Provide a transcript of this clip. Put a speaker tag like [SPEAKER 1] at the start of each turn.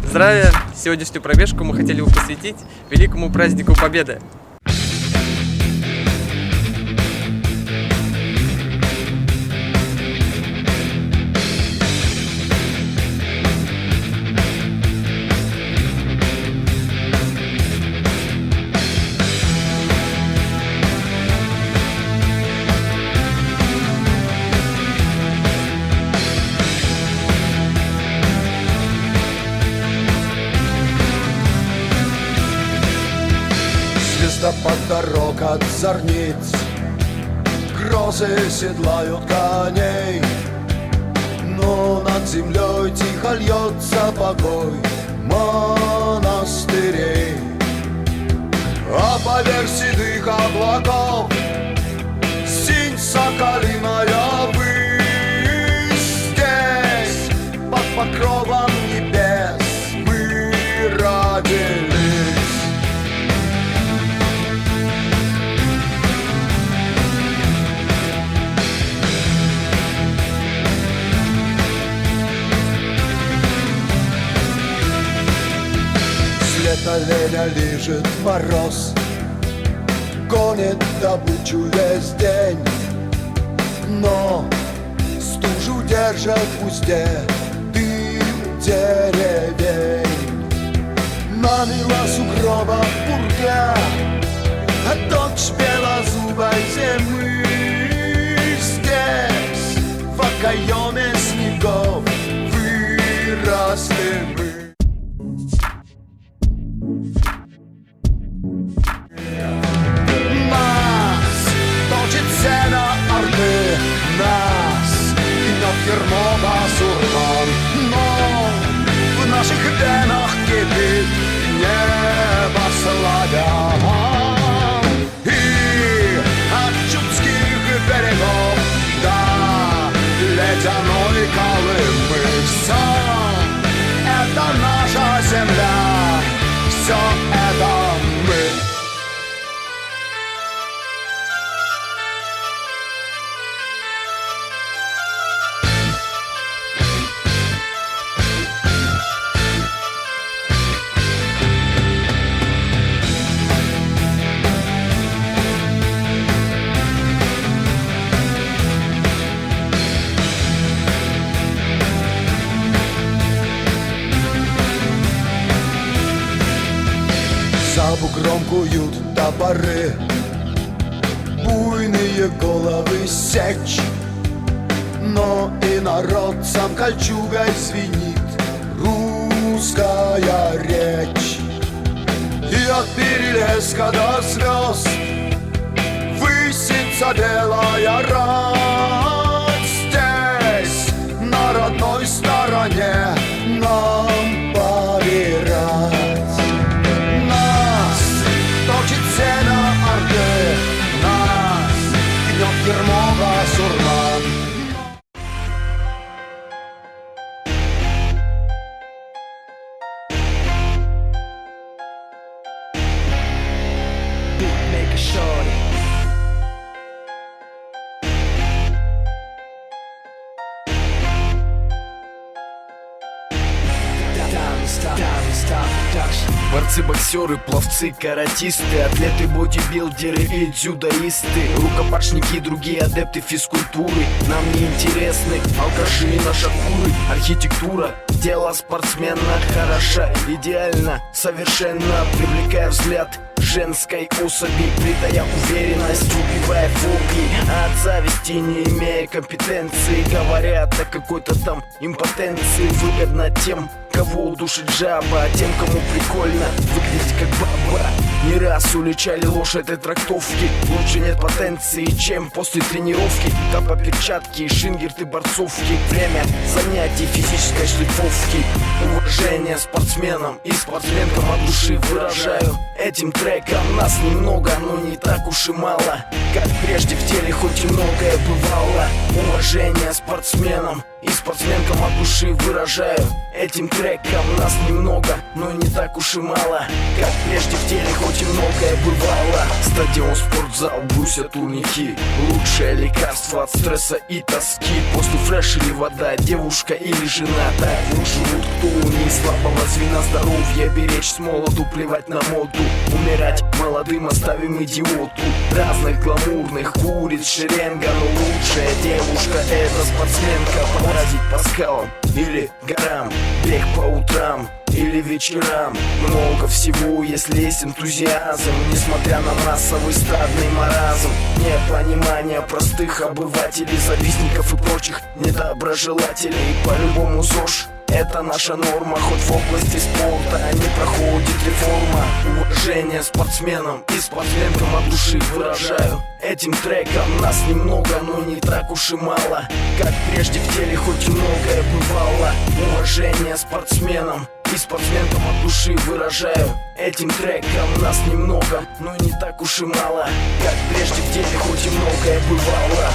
[SPEAKER 1] Здравия! Сегодняшнюю пробежку мы хотели бы посвятить великому празднику Победы.
[SPEAKER 2] Под дорог от зорниц грозы седлают коней, но над землей тихо льется покой монастырей. А поверх седых облаков синь соколиная высь. Здесь под покровом небес мы родились. Лето леня лижет мороз, гонит добычу весь день, но стужу держат в узде дым деревень. Мамила сугроба пурга, а дочь белозубой зимы. Здесь в окоеме снегов выросли мы. Ермо басурман, но в наших венах кипит небо славян. И от чудских берегов до ледяной Колымы все это наша земля, все это мы. За бугром куют топоры, буйные головы сечь, но и народцам кольчугой звенит русская речь. И от Перелеска до звезд высится белая рать. Здесь, на родной стороне, нам поверять. Семя Орды, нас гнет ермо басурман.
[SPEAKER 3] Make a shorty.
[SPEAKER 4] Борцы, боксеры, пловцы, каратисты, атлеты, бодибилдеры и дзюдоисты, рукопашники, другие адепты физкультуры. Нам не интересны алкаши и нашакуры. Архитектура, дело спортсмена хороша, идеально, совершенно, привлекая взгляд женской особи, придая уверенность, убивая фобии, а от зависти не имея компетенции. Говорят о какой-то там импотенции. Выгодно тем, кого удушит жаба, а тем, кому прикольно выглядеть как баба. Не раз уличали ложь этой трактовки. Лучше нет потенции, чем после тренировки. Там по перчатки, шингерты, борцовки. Время занятий физической шлифовки. Уважение спортсменам и спортсменкам от души выражаю этим треком. Нас немного, но не так уж и мало. как прежде в теле, хоть и многое бывало. Уважение спортсменам и спортсменкам от души выражаю. Этим треком нас немного, но не так уж и мало, как прежде в теле, хоть и многое бывало. Стадион, спортзал, брусья, турники, лучшее лекарство от стресса и тоски. После фреш или вода, девушка или жена, так вот живут, кто не слабого звена. Здоровье беречь с молоду, плевать на моду, умирать молодым оставим идиоту. Разных гламурных куриц шеренга, но лучшая девушка — это спортсменка. Полазить по скалам или горам, бег по утрам или вечерам, много всего, если есть энтузиазм. Несмотря на массовый стадный маразм, непонимание простых обывателей, завистников и прочих недоброжелателей. По-любому ЗОЖ — это наша норма, хоть в области спорта не проходит реформа. Уважение спортсменам и спортсменкам от души выражаю. Этим треком нас немного, но не так уж и мало, как прежде в теле, хоть и многое бывало. Уважение спортсменам и спортсменкам от души выражаю. Этим треком нас немного, но не так уж и мало, как прежде в теле, хоть и многое бывало.